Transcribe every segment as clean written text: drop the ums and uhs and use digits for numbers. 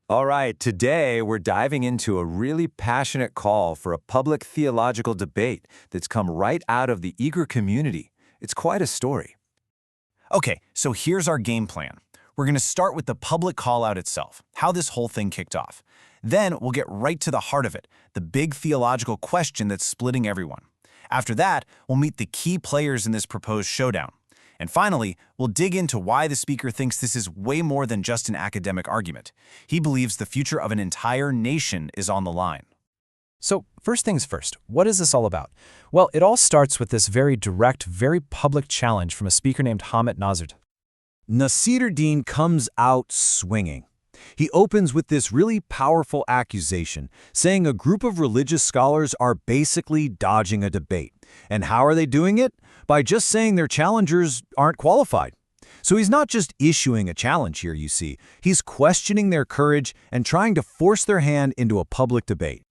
All right, today we're diving into a really passionate call for a public theological debate that's come right out of the eager community. It's quite a story. Okay, so here's our game plan. We're going to start with the public call out itself, how this whole thing kicked off. Then we'll get right to the heart of it, the big theological question that's splitting everyone. After that, we'll meet the key players in this proposed showdown. And finally, we'll dig into why the speaker thinks this is way more than just an academic argument. He believes the future of an entire nation is on the line. So, first things first, what is this all about? Well, it all starts with this very direct, very public challenge from a speaker named Hamid Nasruddin. Nasruddin comes out swinging. He opens with this really powerful accusation, saying a group of religious scholars are basically dodging a debate. And how are they doing it? By just saying their challengers aren't qualified. So he's not just issuing a challenge here, you see. He's questioning their courage and trying to force their hand into a public debate.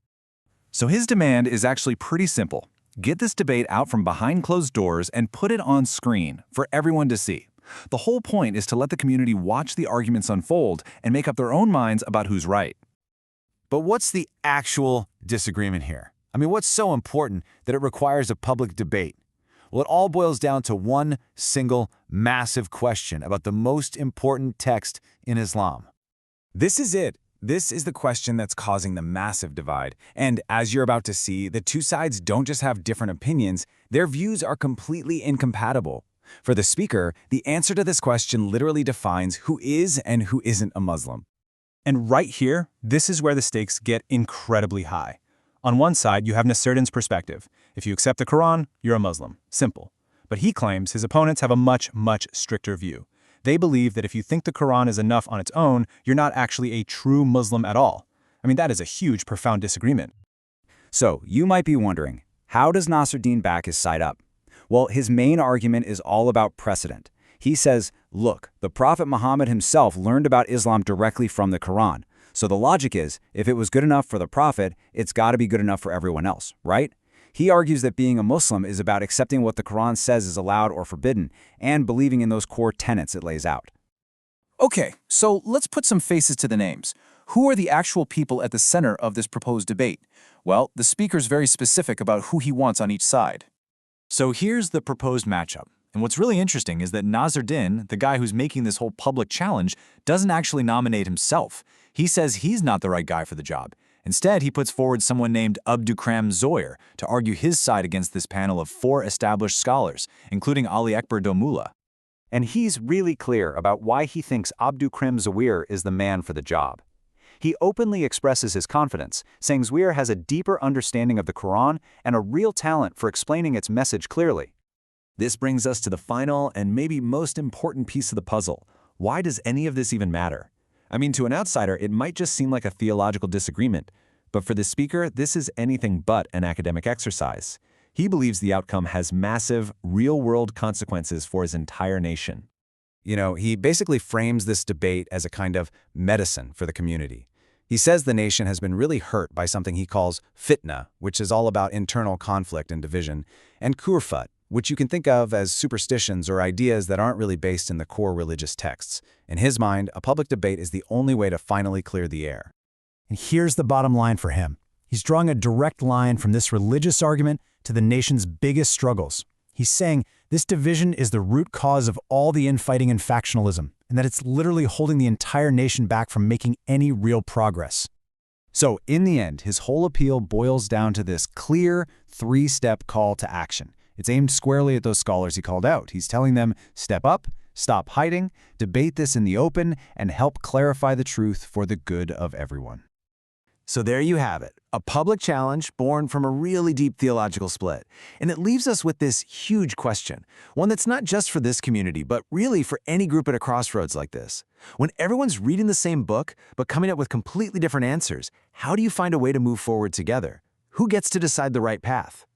So his demand is actually pretty simple. Get this debate out from behind closed doors and put it on screen for everyone to see. The whole point is to let the community watch the arguments unfold and make up their own minds about who's right. But what's the actual disagreement here? I mean, what's so important that it requires a public debate? Well, it all boils down to one single, massive question about the most important text in Islam. This is it. This is the question that's causing the massive divide. And as you're about to see, the two sides don't just have different opinions, their views are completely incompatible. For the speaker, the answer to this question literally defines who is and who isn't a Muslim. And right here, this is where the stakes get incredibly high. On one side, you have Nasruddin's perspective. If you accept the Quran, you're a Muslim. Simple. But he claims his opponents have a much, much stricter view. They believe that if you think the Quran is enough on its own, you're not actually a true Muslim at all. I mean, that is a huge, profound disagreement. So, you might be wondering, how does Nasruddin back his side up? Well, his main argument is all about precedent. He says, look, the Prophet Muhammad himself learned about Islam directly from the Quran. So the logic is, if it was good enough for the Prophet, it's got to be good enough for everyone else, right? He argues that being a Muslim is about accepting what the Quran says is allowed or forbidden, and believing in those core tenets it lays out. Okay, so let's put some faces to the names. Who are the actual people at the center of this proposed debate? Well, the speaker's very specific about who he wants on each side. So here's the proposed matchup. And what's really interesting is that Nasruddin, the guy who's making this whole public challenge, doesn't actually nominate himself. He says he's not the right guy for the job. Instead, he puts forward someone named Abdukram Zoyer to argue his side against this panel of 4 established scholars, including Ali Ekber Domula. And he's really clear about why he thinks Abdukram Zoyer is the man for the job. He openly expresses his confidence, saying Zoyer has a deeper understanding of the Quran and a real talent for explaining its message clearly. This brings us to the final and maybe most important piece of the puzzle. Why does any of this even matter? I mean, to an outsider, it might just seem like a theological disagreement. But for the speaker, this is anything but an academic exercise. He believes the outcome has massive, real-world consequences for his entire nation. You know, he basically frames this debate as a kind of medicine for the community. He says the nation has been really hurt by something he calls fitna, which is all about internal conflict and division, and kurfat, which you can think of as superstitions or ideas that aren't really based in the core religious texts. In his mind, a public debate is the only way to finally clear the air. And here's the bottom line for him. He's drawing a direct line from this religious argument to the nation's biggest struggles. He's saying this division is the root cause of all the infighting and factionalism, and that it's literally holding the entire nation back from making any real progress. So, in the end, his whole appeal boils down to this clear, 3-step call to action. It's aimed squarely at those scholars he called out. He's telling them, step up, stop hiding, debate this in the open, and help clarify the truth for the good of everyone. So there you have it, a public challenge born from a really deep theological split. And it leaves us with this huge question, one that's not just for this community, but really for any group at a crossroads like this. When everyone's reading the same book, but coming up with completely different answers, how do you find a way to move forward together? Who gets to decide the right path?